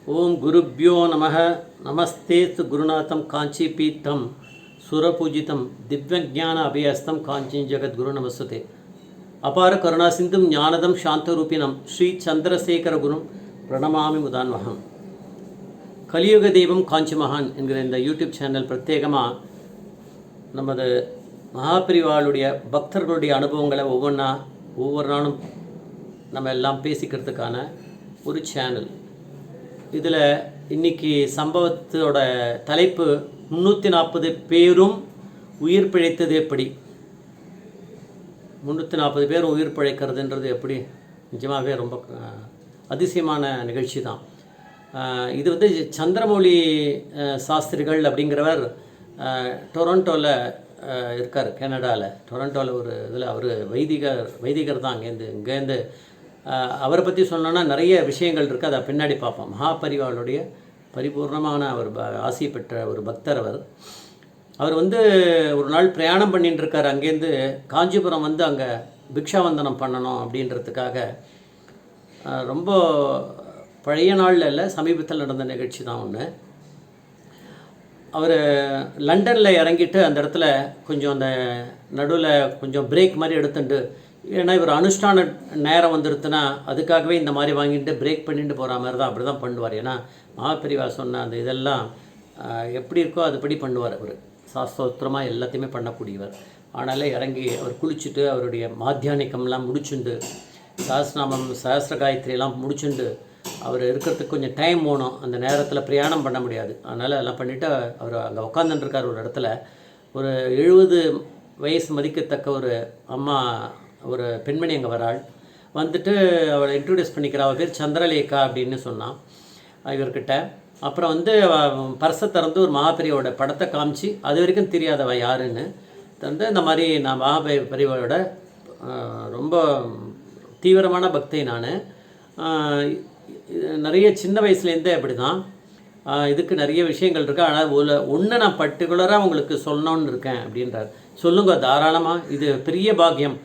ओम गुरुभ्यो नमः। नमस्ते गुरुनाथम कांचीपीठम सुरपूजितम दिव्यज्ञान अभयस्तं कांची जगद्गुरु नमस्ते। अपार करुणा सिंधुम ज्ञानदम शांतरूपिणम श्री चंद्रशेखर गुरु प्रणमामि मुदान्वहम। कलियुग தெய்வம் காஞ்சி மகான் என்கிற இந்த யூடியூப் சேனல் பிரத்யேகமாக நமது மகாபிரிவாளுடைய பக்தர்களுடைய அனுபவங்களை ஒவ்வொரு நாளும் நம்ம எல்லாம் பேசிக்கிறதுக்கான ஒரு சேனல். இதில் இன்றைக்கி சம்பவத்தோட தலைப்பு 340 பேரும் உயிர் பிழைத்தது எப்படி. 340 பேர் உயிர் பிழைக்கிறதுன்றது எப்படி நிஜமாகவே ரொம்ப அதிசயமான நிகழ்ச்சி தான். இது வந்து சந்திரமௌலி சாஸ்திரிகள் அப்படிங்கிறவர் டொரண்டோவில் இருக்கார், கனடாவில். டொரண்டோவில் ஒரு இதில் அவர் வைதிகர் தான். இங்கேருந்து அவரை பற்றி சொன்னோன்னா நிறைய விஷயங்கள் இருக்குது, அதை பின்னாடி பார்ப்போம். மகாபரிவாளுடைய பரிபூர்ணமான அவர் ஆசி பெற்ற ஒரு பக்தர் அவர் வந்து ஒரு நாள் பிரயாணம் பண்ணிட்டு இருக்கார். அங்கேருந்து காஞ்சிபுரம் வந்து அங்கே பிக்ஷாவந்தனம் பண்ணணும் அப்படின்றதுக்காக. ரொம்ப பழைய நாளில் இல்லை, சமீபத்தில் நடந்த நிகழ்ச்சி தான் ஒன்று. அவர் லண்டனில் இறங்கிட்டு அந்த இடத்துல கொஞ்சம் அந்த நடுவில் கொஞ்சம் பிரேக் மாதிரி எடுத்துட்டு, ஏன்னா இவர் அனுஷ்டான நேரம் வந்துடுத்துனா அதுக்காகவே இந்த மாதிரி வாங்கிட்டு பிரேக் பண்ணிட்டு போகிற மாதிரி தான் அப்படி தான் பண்ணுவார். ஏன்னா மகாபெரிவா சொன்ன அந்த இதெல்லாம் எப்படி இருக்கோ அதுபடி பண்ணுவார். அவர் சாஸ்திரோத்திரமாக எல்லாத்தையுமே பண்ணக்கூடியவர். ஆனாலே இறங்கி அவர் குளிச்சுட்டு அவருடைய மாத்தியானிக்கம்லாம் முடிச்சுண்டு சஹஸ்ரநாமம் சஹஸ்ர காயத்ரியெல்லாம் முடிச்சுண்டு அவர் இருக்கிறதுக்கு கொஞ்சம் டைம் போகணும். அந்த நேரத்தில் பிரயாணம் பண்ண முடியாது. அதனால் எல்லாம் பண்ணிவிட்டு அவர் அங்கே உட்காந்துட்டுருக்கார் ஒரு இடத்துல. ஒரு 70 வயசு மதிக்கத்தக்க ஒரு அம்மா, ஒரு பெண்மணி அங்கே வராள். வந்துட்டு அவளை இன்ட்ரடியூஸ் பண்ணிக்கிறா. அவள் பேர் சந்திரலேகா அப்படின்னு சொன்னான் இவர்கிட்ட. அப்புறம் வந்து பர்ஸை திறந்து ஒரு மகாபெரியோட படத்தை காமிச்சு, அது வரைக்கும் தெரியாதவ யாருன்னு தந்து, இந்த மாதிரி நான் மகாபெரியோட ரொம்ப தீவிரமான பக்தை நான், நிறைய சின்ன வயசுலேருந்தே அப்படி தான், இதுக்கு நிறைய விஷயங்கள் இருக்குது. ஆனால் ஒன்று நான் பர்டிகுலராக உங்களுக்கு சொல்லணுன்னு இருக்கேன் அப்படின்றார். சொல்லுங்க தாராளமாக, இது பெரிய பாக்கியம்.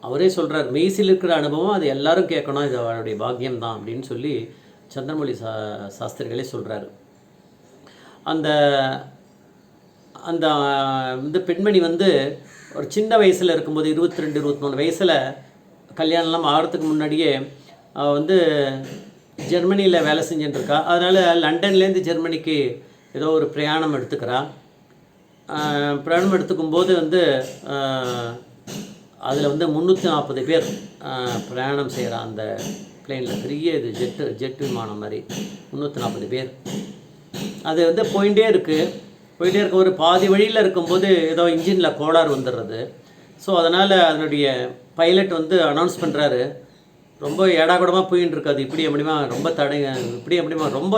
அவரே சொல்கிறார், மெய்சில் இருக்கிற அனுபவம் அது எல்லாரும் கேட்கணும், இது அவருடைய பாக்கியம்தான் அப்படின்னு சொல்லி சந்திரமௌலி சாஸ்திரிகளே சொல்கிறாரு. அந்த அந்த இந்த பெண்மணி வந்து ஒரு சின்ன வயசில் இருக்கும்போது 22-23 வயசில் கல்யாணம்லாம் ஆகிறதுக்கு முன்னாடியே வந்து ஜெர்மனியில் வேலை செஞ்சுட்டுருக்கா. அதனால் லண்டன்லேருந்து ஜெர்மனிக்கு ஏதோ ஒரு பிரயாணம் எடுத்துக்கிறா. பிரயாணம் எடுத்துக்கும்போது வந்து அதில் வந்து 340 பேர் பிரயாணம் செய்கிறா அந்த பிளெயினில். பெரிய இது ஜெட்டு விமானம் மாதிரி 340 பேர். அது வந்து போயிட்டே இருக்க ஒரு பாதி வழியில் இருக்கும்போது ஏதோ இன்ஜினில் கோளாறு வந்துடுறது. ஸோ அதனால் அதனுடைய பைலட் வந்து அனௌன்ஸ் பண்ணுறாரு, ரொம்ப ஏடாகூடமாக போயின்னு இருக்காது, இப்படி எப்படிமா ரொம்ப இப்படி எப்படிமா ரொம்ப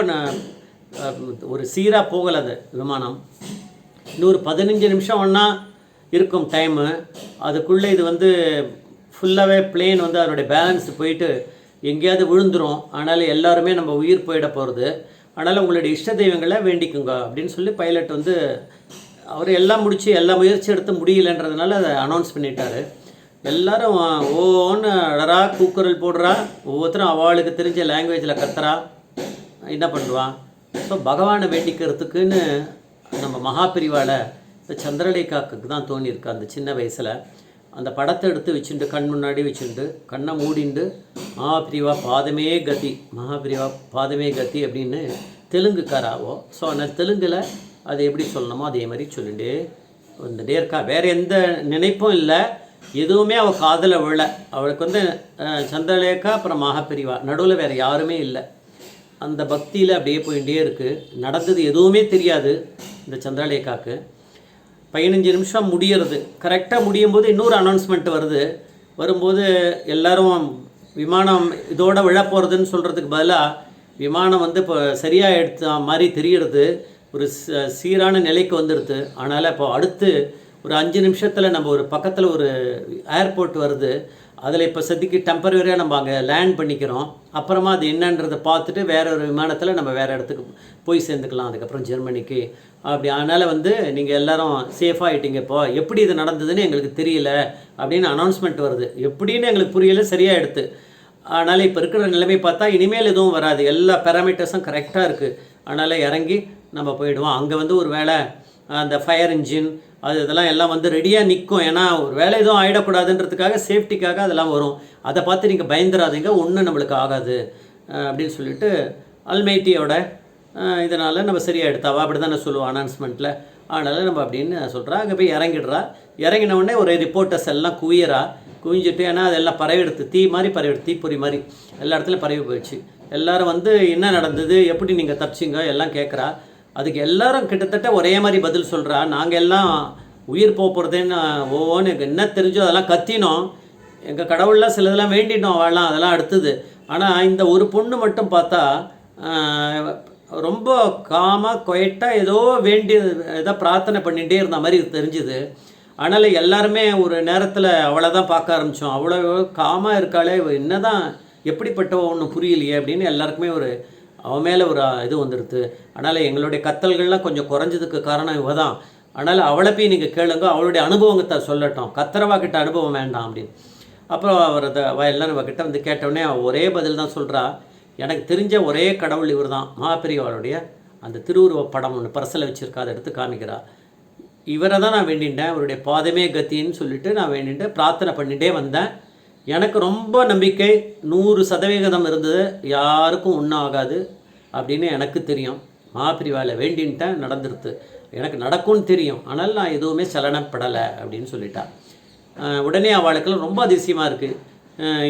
ஒரு சீராக போகலை அது விமானம். இன்னொரு 15 நிமிஷம் ஒன்றா இருக்கும் டைமு. அதுக்குள்ளே இது வந்து ஃபுல்லாகவே பிளேன் வந்து அதனுடைய பேலன்ஸ் போயிட்டு எங்கேயாவது விழுந்துடும். அதனால் எல்லாருமே நம்ம உயிர் போயிட போகிறது. அதனால் உங்களுடைய இஷ்ட தெய்வங்களை வேண்டிக்குங்க அப்படின்னு சொல்லி பைலட் வந்து அவர் எல்லாம் முடித்து எல்லா முயற்சி எடுத்து முடியலன்றதுனால அதை அனௌன்ஸ் பண்ணிட்டார். எல்லோரும் ஒவ்வொன்று அடரா கூக்குரல் போடுறா, ஒவ்வொருத்தரும் அவளுக்கு தெரிஞ்ச லாங்குவேஜில் கத்துறா, என்ன பண்ணுவான். ஸோ பகவானை வேண்டிக்கிறதுக்குன்னு நம்ம மகாபிரிவால் இந்த சந்திரலேகாவுக்கு தான் தோணியிருக்கு. அந்த சின்ன வயசில் அந்த படத்தை எடுத்து வச்சுட்டு கண் முன்னாடி வச்சுட்டு கண்ணை மூடிண்டு மகாபிரிவா பாதமே கதி, மகாபிரிவா பாதமே கதி அப்படின்னு தெலுங்குக்காராவோ. ஸோ அந்த தெலுங்கில் அது எப்படி சொல்லணுமோ அதே மாதிரி சொல்லிட்டு வந்துட்டே இருக்கா. வேறு எந்த நினைப்பும் இல்லை, எதுவுமே அவள் காதில் விழ. அவளுக்கு வந்து சந்திரலேகா அப்புறம் மகாபெரிவா, நடுவில் வேறு யாருமே இல்லை. அந்த பக்தியில் அப்படியே போயிட்டே இருக்குது. நடந்தது எதுவுமே தெரியாது இந்த சந்திரலேகாவுக்கு. 15 நிமிஷம் முடியறது. கரெக்டாக முடியும் போது இன்னொரு அனௌன்ஸ்மெண்ட் வரும்போது எல்லோரும் விமானம் இதோட விழப்போகிறதுன்னு சொல்கிறதுக்கு பதிலாக விமானம் வந்து இப்போ சரியாக எடுத்த மாதிரி தெரிகிறது, ஒரு சீரான நிலைக்கு வந்துடுது. அதனால் இப்போ அடுத்து ஒரு 5 நிமிஷத்தில் நம்ம ஒரு பக்கத்தில் ஒரு ஏர்போர்ட் வருது, அதில் இப்போ சதிக்கு டெம்பரரியாக நம்ம அங்கே லேண்ட் பண்ணிக்கிறோம். அப்புறமா அது என்னன்றதை பார்த்துட்டு வேற ஒரு விமானத்தில் நம்ம வேறு இடத்துக்கு போய் சேர்ந்துக்கலாம், அதுக்கப்புறம் ஜெர்மனிக்கு அப்படி. அதனால் வந்து நீங்கள் எல்லோரும் சேஃபாக ஆகிட்டீங்க. இப்போ எப்படி இது நடந்ததுன்னு எங்களுக்கு தெரியல அப்படின்னு அனௌன்ஸ்மெண்ட் வருது. எப்படின்னு எங்களுக்கு புரியலை, சரியாக எடுத்து அதனால் இப்போ இருக்கிற நிலைமை பார்த்தா இனிமேல் எதுவும் வராது, எல்லா பேராமீட்டர்ஸும் கரெக்டாக இருக்குது. அதனால் இறங்கி நம்ம போயிடுவோம். அங்கே வந்து ஒரு வேளை அந்த ஃபயர் இன்ஜின் இதெல்லாம் எல்லாம் வந்து ரெடியாக நிற்கும். ஏன்னா ஒரு வேலை எதுவும் ஆகிடக்கூடாதுன்றதுக்காக, சேஃப்டிக்காக அதெல்லாம் வரும். அதை பார்த்து நீங்கள் பயந்துடாதீங்க, ஒன்றும் நம்மளுக்கு ஆகாது அப்படின்னு சொல்லிட்டு அல்மைட்டியோட இதனால் நம்ம சரியாக எடுத்தாவா அப்படி தானே சொல்லுவோம் அனௌன்ஸ்மெண்ட்டில். அதனால் நம்ம அப்படின்னு சொல்கிறா. அங்கே போய் இறங்கிடுறா. இறங்கின உடனே ஒரு ரிப்போர்ட்டர்ஸ் எல்லாம் குவிஞ்சிட்டு, ஏன்னா அதெல்லாம் பரவிடுத்து, தீ மாதிரி பரவிடுத்து, தீப்பொறி மாதிரி எல்லா இடத்துலையும் பரவி போயிடுச்சு. எல்லோரும் வந்து என்ன நடந்தது, எப்படி நீங்கள் தப்பிச்சிங்க எல்லாம் கேட்குறா. அதுக்கு எல்லோரும் கிட்டத்தட்ட ஒரே மாதிரி பதில் சொல்கிறா. நாங்கள் எல்லாம் உயிர் போகிறதுன்னு ஒவ்வொன்று என்ன தெரிஞ்சோ அதெல்லாம் கத்தினோம், எங்கள் கடவுள்லாம் சிலதெல்லாம் வேண்டினோம், வாழலாம் அதெல்லாம் அடுத்தது. ஆனால் இந்த ஒரு பொண்ணு மட்டும் பார்த்தா ரொம்ப காமாக கொயட்டாக ஏதோ ஏதோ பிரார்த்தனை பண்ணிகிட்டே இருந்த மாதிரி தெரிஞ்சுது. அதனால் எல்லாருமே ஒரு நேரத்தில் அவளை தான் பார்க்க ஆரம்பித்தோம். அவ்வளோ காமாக இருக்காளே, என்ன தான் எப்படிப்பட்ட ஒன்று புரியலையே அப்படின்னு எல்லாருக்குமே ஒரு அவன் மேலே ஒரு இது வந்துடுது. அதனால் எங்களுடைய கத்தல்கள்லாம் கொஞ்சம் குறைஞ்சதுக்கு காரணம் இவ தான். அதனால் அவளை போய் நீங்கள் கேளுங்க, அவளுடைய அனுபவத்தை சொல்லட்டும், கத்தரவா கிட்ட அனுபவம் வேண்டாம் அப்படின்னு. அப்புறம் அவர் எல்லாம் கிட்ட வந்து கேட்டவுடனே ஒரே பதில் தான் சொல்கிறா. எனக்கு தெரிஞ்ச ஒரே கடவுள் இவர் தான், மகாபெரியவாளுடைய அந்த திருவுருவ படம் ஒன்று பரசலை வச்சுருக்கா, அதை எடுத்து காமிக்கிறா. இவரை தான் நான் வேண்டிட்டேன், அவருடைய பாதமே கத்தின்னு சொல்லிட்டு நான் வேண்டிட்டு பிரார்த்தனை பண்ணிகிட்டே வந்தேன். எனக்கு ரொம்ப நம்பிக்கை 100% இருந்தது, யாருக்கும் ஒன்றும் ஆகாது அப்படின்னு எனக்கு தெரியும். மகாபெரியவாளை வேண்டின்ட்டேன், நடந்துருது, எனக்கு நடக்கும்னு தெரியும், ஆனால் நான் எதுவுமே சலனப்படலை அப்படின்னு சொல்லிட்டா. உடனே அவளுக்கெல்லாம் ரொம்ப அதிசயமாக இருக்குது.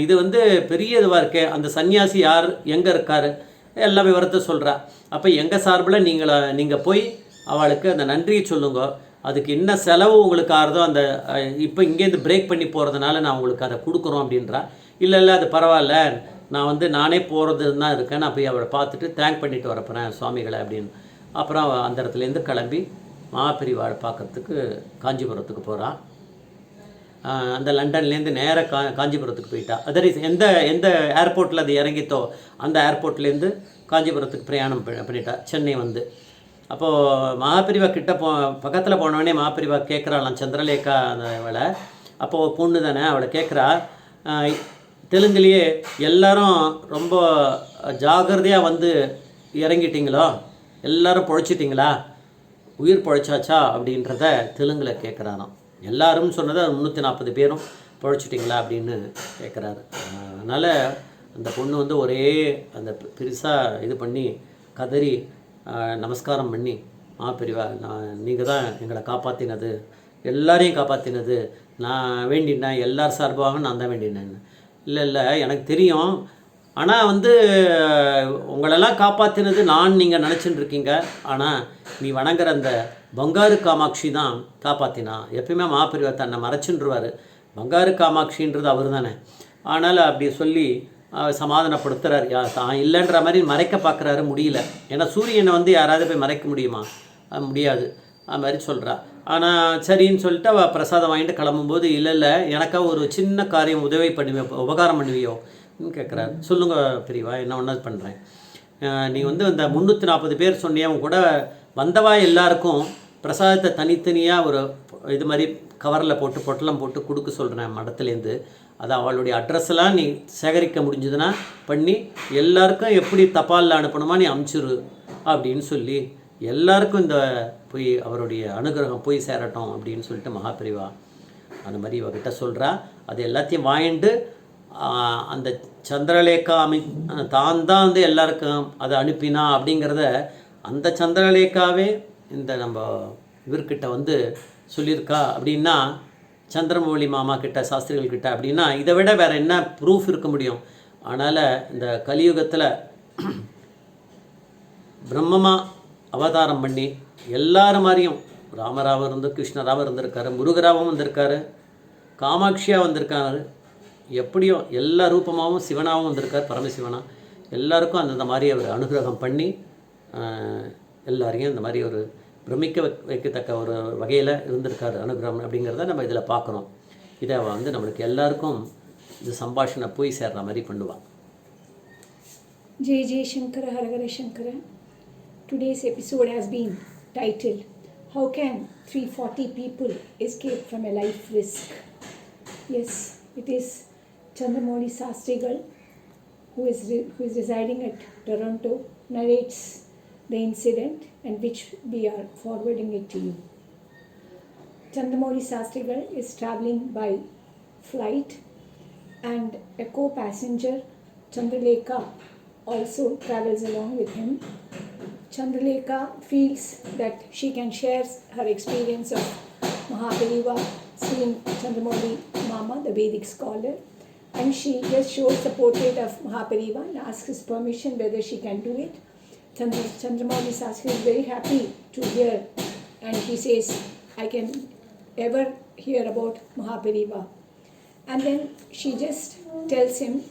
இது வந்து பெரிய இதுவாக இருக்கே, அந்த சன்னியாசி யார், எங்கே இருக்கார், எல்லா விவரத்தை சொல்கிறா. அப்போ எங்கள் சார்பில் நீங்கள் போய் அவளுக்கு அந்த நன்றியை சொல்லுங்க, அதுக்கு என்ன செலவு உங்களுக்கு ஆறுதோ அந்த இப்போ இங்கேருந்து பிரேக் பண்ணி போகிறதுனால நான் உங்களுக்கு அதை கொடுக்குறோம் அப்படின்றா. இல்லை அது பரவாயில்ல, நான் வந்து நானே போகிறதுன்னு தான் இருக்கேன், நான் போய் அவளை பார்த்துட்டு தேங்க் பண்ணிட்டு வரப்போகிறேன் சுவாமிகளை அப்படின்னு. அப்புறம் அந்த இடத்துலேருந்து கிளம்பி மகாபெரிவாளை பார்க்குறதுக்கு காஞ்சிபுரத்துக்கு போகிறான். அந்த லண்டன்லேருந்து நேராக காஞ்சிபுரத்துக்கு போயிட்டா. அதர் எந்த ஏர்போர்ட்டில் அது இறங்கித்தோ அந்த ஏர்போர்ட்லேருந்து காஞ்சிபுரத்துக்கு பிரயாணம் பண்ணிட்டா, சென்னை வந்து. அப்போது மகாபெரிவா கிட்ட பக்கத்தில் போனவொடனே மகாபெரிவா கேட்குறாளாம் சந்திரலேகா அந்த அவளை. அப்போது பொண்ணு தானே, அவளை கேட்குறா தெலுங்குலேயே, எல்லாரும் ரொம்ப ஜாகிரதையாக வந்து இறங்கிட்டீங்களோ, எல்லாரும் பொழைச்சிட்டிங்களா, உயிர் பொழைச்சாச்சா அப்படின்றத தெலுங்கில் கேட்குறாராம். எல்லாரும் சொன்னதை 340 பேரும் பொழைச்சிட்டிங்களா அப்படின்னு கேட்குறாரு. அதனால் அந்த பொண்ணு வந்து ஒரே அந்த பெருசாக இது பண்ணி கதறி நமஸ்காரம் பண்ணி, பெரியவா நீங்கள் தான் எங்களை காப்பாற்றினது, எல்லாரையும் காப்பாற்றினது, நான் வேண்டினேன், எல்லார் சார்பாகவும் நான் தான் வேண்டினேன். இல்லை எனக்கு தெரியும், ஆனால் வந்து உங்களெல்லாம் காப்பாற்றினது நான் நீங்கள் நினச்சிட்டு இருக்கீங்க, ஆனால் நீ வணங்குற அந்த பங்காரு காமாட்சி தான் காப்பாற்றினா. எப்பயுமே மகாபெரிவா தன்னை மறைச்சுன்றுவார், பங்காரு காமாட்சின்றது அவர் தானே. ஆனால் அப்படி சொல்லி சமாதானப்படுத்துகிறார். தான் இல்லைன்ற மாதிரி மறைக்க பார்க்குறாரு, முடியல. ஏன்னா சூரியனை வந்து யாராவது போய் மறைக்க முடியுமா, முடியாது, அது மாதிரி சொல்கிறா. ஆனால் சரின்னு சொல்லிட்டு அவள் பிரசாதம் வாங்கிட்டு கிளம்பும்போது, இல்லை எனக்காக ஒரு சின்ன காரியம் உதவி பண்ணுவியோ, உபகாரம் பண்ணுவியோ கேட்குறாரு. சொல்லுங்க பெரியவா, என்ன ஒன்றா பண்ணுறேன். நீ வந்து இந்த 340 பேர் சொன்னியே, அவங்க கூட வந்தவா எல்லாருக்கும் பிரசாதத்தை தனித்தனியாக ஒரு இது மாதிரி கவரில் போட்டு பொட்டலம் போட்டு கொடுக்க சொல்கிறேன் மடத்துலேருந்து. அது அவளுடைய அட்ரஸ்லாம் நீ சேகரிக்க முடிஞ்சதுன்னா பண்ணி எல்லாருக்கும் எப்படி தபாலில் அனுப்பணுமா நீ அனுப்பிச்சிரு அப்படின்னு சொல்லி எல்லாருக்கும் இந்த போய் அவருடைய அனுகிரகம் போய் சேரட்டும் அப்படின்னு சொல்லிட்டு மகாபெரிவா அந்த மாதிரி இவகிட்ட சொல்கிறா. அது எல்லாத்தையும் வாங்கிட்டு அந்த சந்திரலேகா தான் வந்து எல்லாருக்கும் அதை அனுப்பினா அப்படிங்கிறத அந்த சந்திரலேகாவே இந்த நம்ம இவர்கிட்ட வந்து சொல்லியிருக்கா. அப்படின்னா சந்திரமௌலி மாமா கிட்ட, சாஸ்திரிகள் கிட்ட, அப்படின்னா இதை விட வேறு என்ன ப்ரூஃப் இருக்க முடியும். அதனால் இந்த கலியுகத்தில் பிரம்மமாக அவதாரம் பண்ணி எல்லாரும் மாதிரியும் ராமராவும் இருந்து, கிருஷ்ணராவும் இருந்திருக்காரு, முருகராவும் வந்திருக்காரு, காமாட்சியாக வந்திருக்காரு, எப்படியோ எல்லா ரூபமாகவும் சிவனாகவும் வந்திருக்கார், பரமசிவனா. எல்லாருக்கும் அந்தந்த மாதிரி அவர் அனுகிரகம் பண்ணி எல்லாரையும் இந்த மாதிரி ஒரு பிரமிக்க வைக்கத்தக்க ஒரு வகையில் இருந்திருக்காரு அனுகிரகம் அப்படிங்கிறத நம்ம இதில் பார்க்குறோம். இதை வந்து நம்மளுக்கு எல்லாருக்கும் இந்த சம்பாஷணை போய் சேர்ற மாதிரி பண்ணுவாள். Jai Jai Sankara Hara Hara Sankara. Today's episode has been titled, How Can 340 People Escape from a Life Risk? Yes, it is Chandramouli Sastrigal who is residing at Toronto, narrates the incident, and which we are forwarding it to you. Chandramouli Sastrigal is travelling by flight, and a co-passenger, Chandralekha, also travels along with him. Chandralekha feels that she can share her experience of Mahapariva, seeing Chandramouli Mama, the Vedic scholar, and she just shows the portrait of Mahapariva and asks his permission whether she can do it. Chandramouli Sastri is very happy to hear, and he says, I can ever hear about Mahapariva. And then she just tells him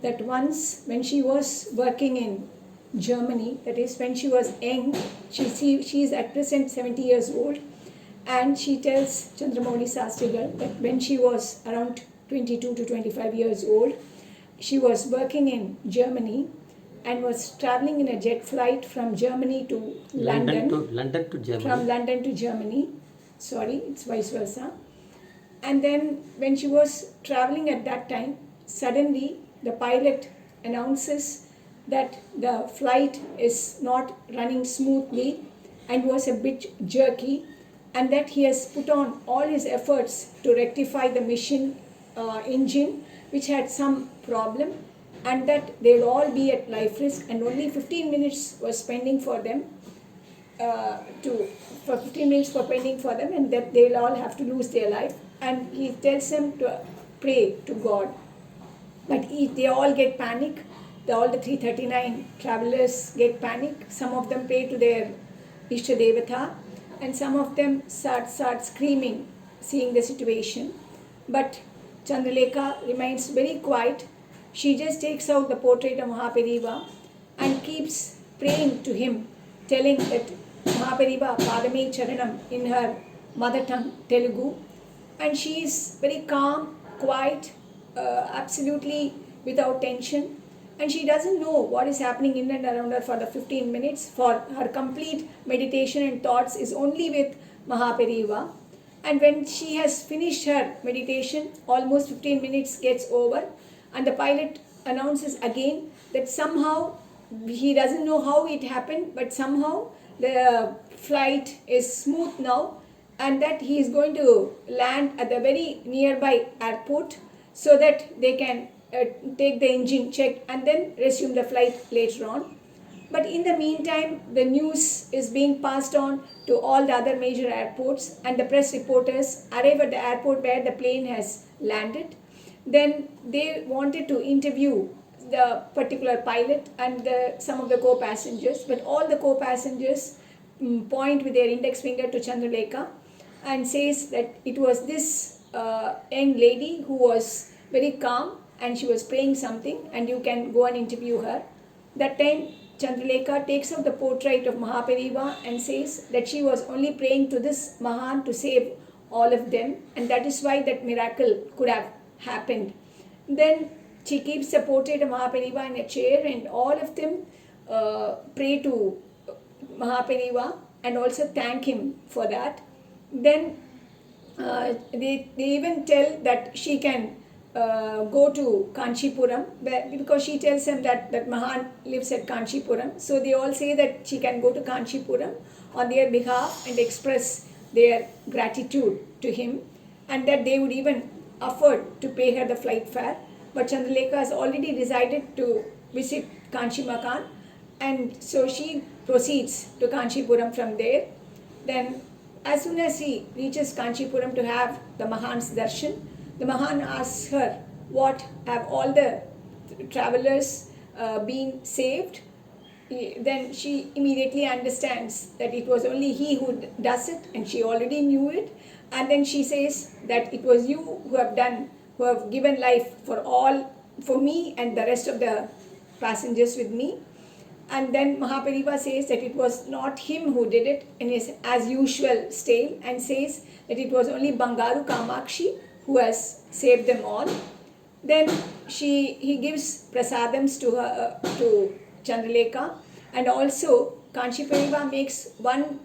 that once when she was working in Germany, that is when she was young, she is at present 70 years old, and she tells Chandramouli Sastrigal that when she was around 22 to 25 years old, she was working in Germany and was traveling in a jet flight from Germany to London. London to Germany. From London to Germany. Sorry, it's vice versa. And then when she was traveling at that time, suddenly the pilot announces that the flight is not running smoothly and was a bit jerky, and that he has put on all his efforts to rectify the mission engine, which had some problem, and that they will all be at life risk, and only 15 minutes was pending for them for 15 minutes for pending for them, and that they will all have to lose their life. And he tells them to pray to God. But they all get panic. All the 339 travelers get panic. Some of them pray to their Ishta Devata, and some of them start screaming, seeing the situation. But Chandralekha remains very quiet. She just takes out the portrait of Mahapariva and keeps praying to him, telling that Mahapariva Padame Charanam in her mother tongue, Telugu. And she is very calm, quiet, absolutely without tension. And she doesn't know what is happening in and around her for the 15 minutes. For her complete meditation and thoughts is only with Mahapariva. And when she has finished her meditation, almost 15 minutes gets over, and the pilot announces again that somehow, he doesn't know how it happened, but somehow the flight is smooth now, and that he is going to land at the very nearby airport so that they can take the engine check and then resume the flight later on. But in the meantime, the news is being passed on to all the other major airports, and the press reporters arrive at the airport where the plane has landed. Then they wanted to interview the particular pilot and some of the co-passengers, but all the co-passengers point with their index finger to Chandralekha and says that it was this young lady who was very calm and she was praying something, and you can go and interview her. That time Chandralekha takes out the portrait of Mahapariva and says that she was only praying to this Mahan to save all of them, and that is why that miracle could have happened. Then she keeps the portrait of Mahapariva in a chair, and all of them pray to Mahapariva and also thank him for that. Then they even tell that she can go to Kanchipuram, because she tells them that Mahan lives at Kanchipuram. So they all say that she can go to Kanchipuram on their behalf and express their gratitude to him, and that they would even afford to pay her the flight fare. But Chandralekha has already decided to visit Kanchi Makan, and so she proceeds to Kanchipuram from there. Then as soon as he reaches Kanchipuram to have the Mahan's darshan, the Mahan asks her, what have all the travelers been saved? Then she immediately understands that it was only he who does it, and she already knew it. And then she says that it was you who have given life for me and the rest of the passengers with me. And then Mahapariva says that it was not him who did it in his as usual style, and says that it was only Bangaru Kamakshi who has saved them all. Then he gives prasadams to Chandralekha, and also Kanchipariva makes one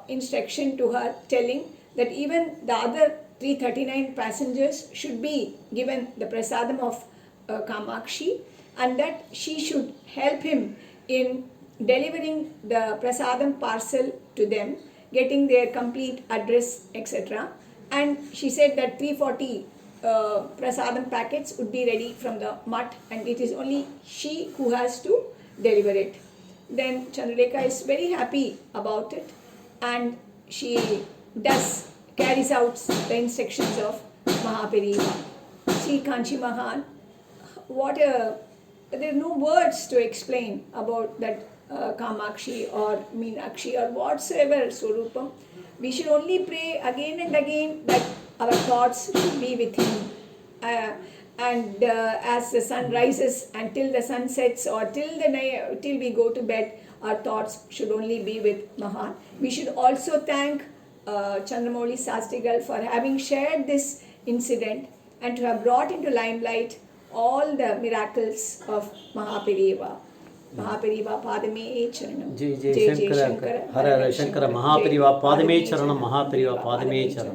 instruction to her, telling that even the other 339 passengers should be given the prasadam of Kamakshi, and that she should help him in delivering the prasadam parcel to them, getting their complete address, etc. And she said that 340 prasadam packets would be ready from the mutt, and it is only she who has to deliver it. Then Chandralekha is very happy about it, and she carries out the instructions of Mahaperiva. Sri Kanchi Mahan, there are no words to explain about that Kamakshi or Meenakshi or whatsoever Swarupam. We should only pray again and again that our thoughts should be with him. And as the sun rises until the sun sets, or till we go to bed, our thoughts should only be with Mahan. We should also thank Chandramouli Sastrigal for having shared this incident and to have brought into limelight all the miracles of Mahaperiva. Mahaperiva Padame Charanam. Jai Jai Shankara, Hara Hara Shankara, Mahaperiva Padame Charanam, Mahaperiva Padame Charanam.